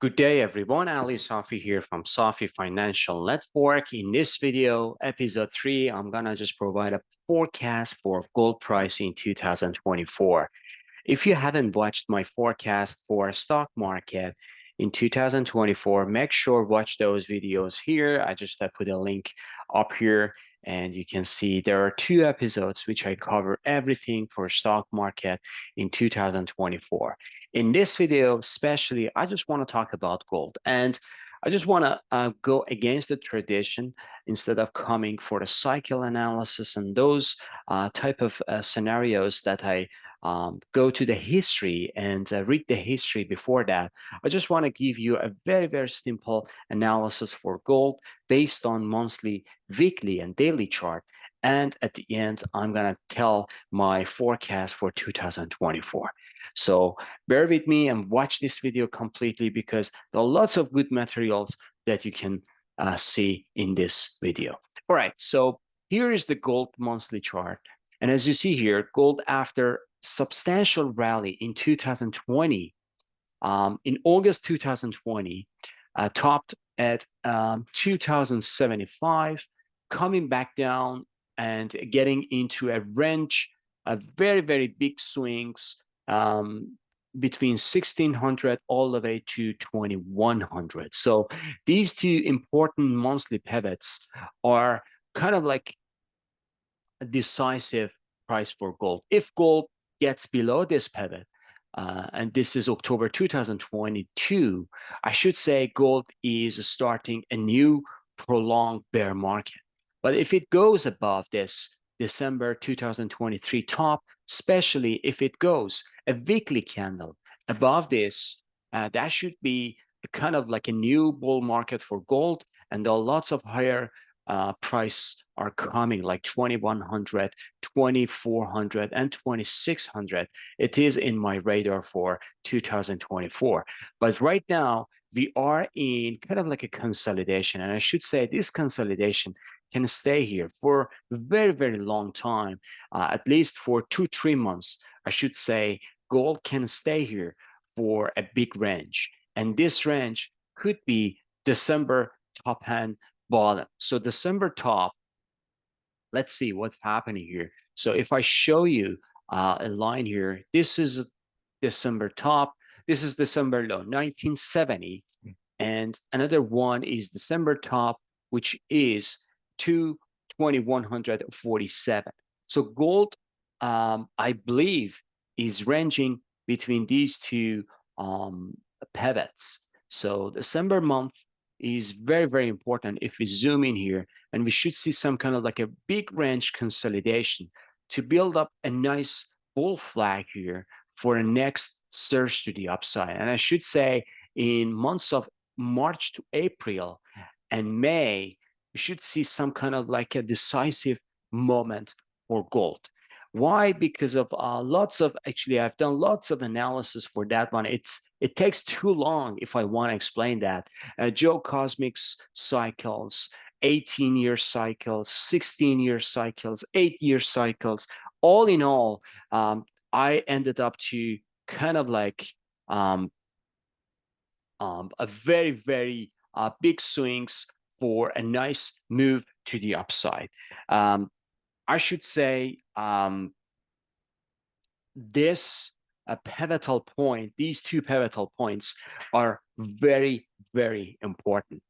Good day, everyone. Ali Safi here from Safi Financial Network. In this video, episode 3, I'm gonna just provide a forecast for gold price in 2024. If you haven't watched my forecast for stock market in 2024, make sure watch those videos here. I just put a link up here, and you can see there are 2 episodes which I cover everything for stock market in 2024. In this video, especially, I just want to talk about gold, and I just want to go against the tradition instead of coming for the cycle analysis and those type of scenarios that I go to the history and read the history before that. I just want to give you a very, very simple analysis for gold based on monthly, weekly, and daily chart. And at the end, I'm going to tell my forecast for 2024. So bear with me and watch this video completely because there are lots of good materials that you can see in this video. All right, so here is the gold monthly chart. And as you see here, gold after substantial rally in 2020, in August 2020, topped at 2075, coming back down and getting into a range of very, very big swings between 1600 all the way to 2100. So these two important monthly pivots are kind of like a decisive price for gold. If gold gets below this pivot, and this is October 2022, I should say gold is starting a new prolonged bear market. But if it goes above this December 2023 top, especially if it goes a weekly candle above this, that should be kind of like a new bull market for gold, and there are lots of higher price are coming like 2100, 2400, and 2600. It is in my radar for 2024. But right now, we are in kind of like a consolidation. And I should say this consolidation can stay here for a very, very long time, at least for 2, 3 months. I should say gold can stay here for a big range. And this range could be December top hand bottom. So December top, let's see what's happening here. So if I show you a line here, this is December top, this is December low, 1970, and another one is December top, which is 22147. So gold, I believe, is ranging between these two pivots. So December month is very, very important if we zoom in here, and we should see some kind of like a big range consolidation to build up a nice bull flag here for a next surge to the upside. And I should say in months of March to April and May, we should see some kind of like a decisive moment for gold. Why? Because of lots of, actually, I've done lots of analysis for that one. It takes too long if I want to explain that. Joe Cosmic's cycles, 18-year cycles, 16-year cycles, 8-year cycles. All in all, I ended up to kind of like a very, very big swings for a nice move to the upside. I should say this pivotal point, these 2 pivotal points are very, very important.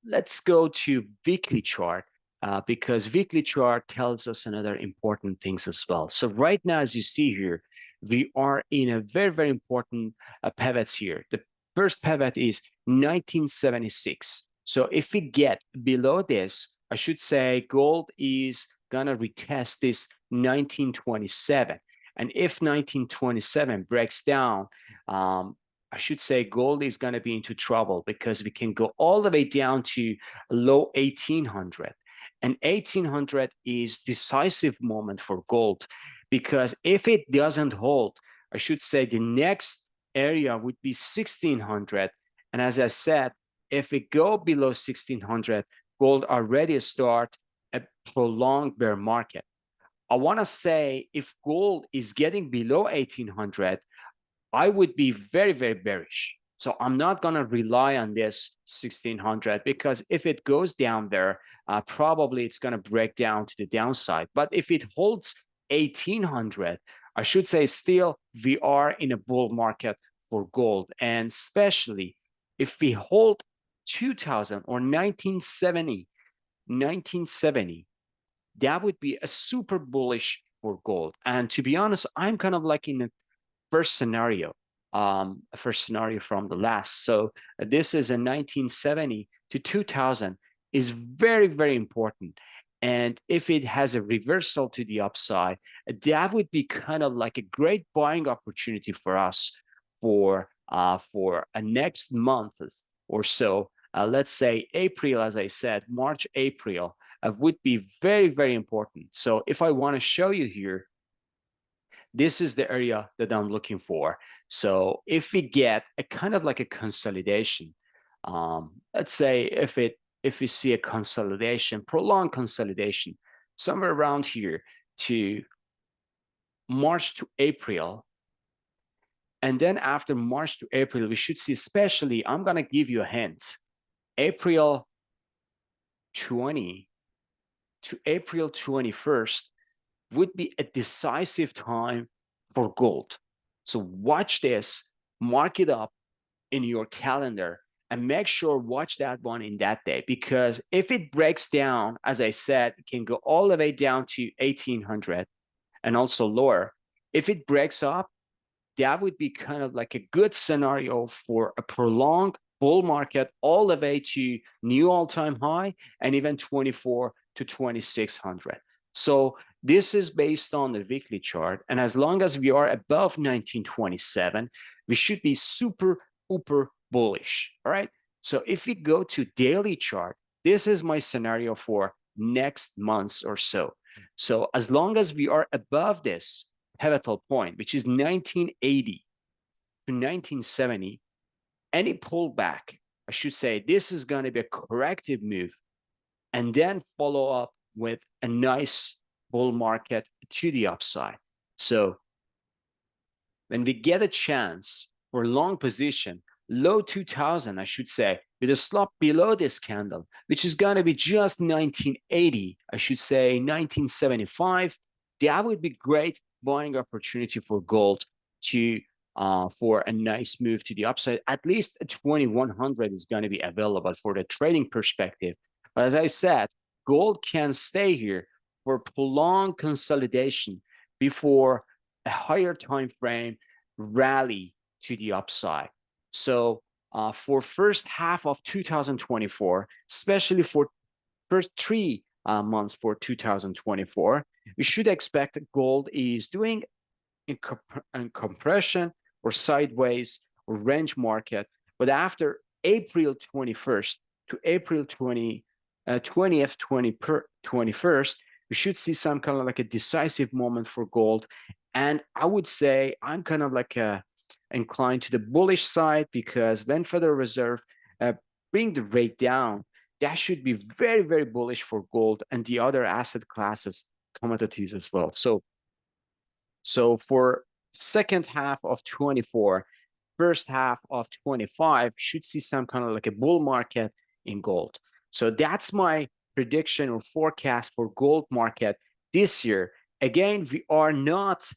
Let's go to weekly chart because weekly chart tells us another important things as well. So right now, as you see here, we are in a very, very important pivots here. The first pivot is 1976. So if we get below this, I should say gold is gonna retest this 1927. And if 1927 breaks down, I should say gold is going to be into trouble because we can go all the way down to low 1800. And 1800 is decisive moment for gold because if it doesn't hold, I should say the next area would be 1600. And as I said, if we go below 1600, gold already start a prolonged bear market. I want to say if gold is getting below 1800, I would be very, very bearish. So I'm not going to rely on this 1600 because if it goes down there, probably it's going to break down to the downside. But if it holds 1800, I should say still we are in a bull market for gold. And especially if we hold 2000 or 1970, that would be a super bullish for gold. And to be honest, I'm kind of like in a first scenario, first scenario from the last. So this is a 1970 to 2000 is very, very important. And if it has a reversal to the upside, that would be kind of like a great buying opportunity for us for a next month or so. Let's say April, as I said, March, April would be very, very important. So if I want to show you here, this is the area that I'm looking for. So if we get a kind of like a consolidation, let's say if we see a consolidation, prolonged consolidation, somewhere around here to March to April, and then after March to April, we should see, especially, I'm gonna give you a hint, April 20 to April 21st would be a decisive time for gold. So watch this, mark it up in your calendar, and make sure watch that one in that day, because if it breaks down, as I said, it can go all the way down to 1800 and also lower. If it breaks up, that would be kind of like a good scenario for a prolonged bull market all the way to new all-time high and even 24 to 2600. So this is based on the weekly chart, and as long as we are above 1927, we should be super uber bullish. All right, so if we go to daily chart, this is my scenario for next months or so. So as long as we are above this pivotal point, which is 1980 to 1970, any pullback, I should say, this is going to be a corrective move, and then follow up with a nice bull market to the upside. So when we get a chance for long position, low 2000, I should say, with a stop below this candle, which is going to be just 1980, I should say 1975, that would be great buying opportunity for gold to for a nice move to the upside. At least 2100 is going to be available for the trading perspective. But as I said, gold can stay here for prolonged consolidation before a higher time frame rally to the upside. So for first half of 2024, especially for first 3 months for 2024, we should expect gold is doing in compression or sideways or range market. But after April 21st to April 20th, 21st, we should see some kind of like a decisive moment for gold. And I would say I'm kind of like inclined to the bullish side, because when Federal Reserve bring the rate down, that should be very, very bullish for gold and the other asset classes, commodities as well. So for second half of 24, first half of 25 should see some kind of like a bull market in gold. So that's my prediction or forecast for gold market this year. Again, we are not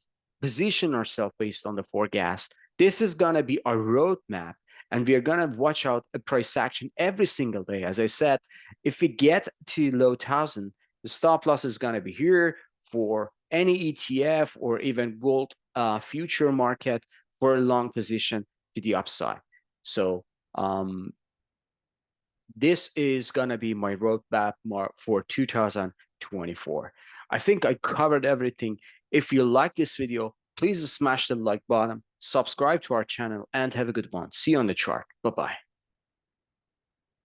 position ourselves based on the forecast. This is going to be our roadmap, and we are going to watch out a price action every single day. As I said, if we get to low 1000, the stop loss is going to be here for any ETF or even gold future market for a long position to the upside. So this is going to be my roadmap for 2024. I think I covered everything. If you like this video, please smash the like button, subscribe to our channel, and have a good one. See you on the chart. Bye-bye.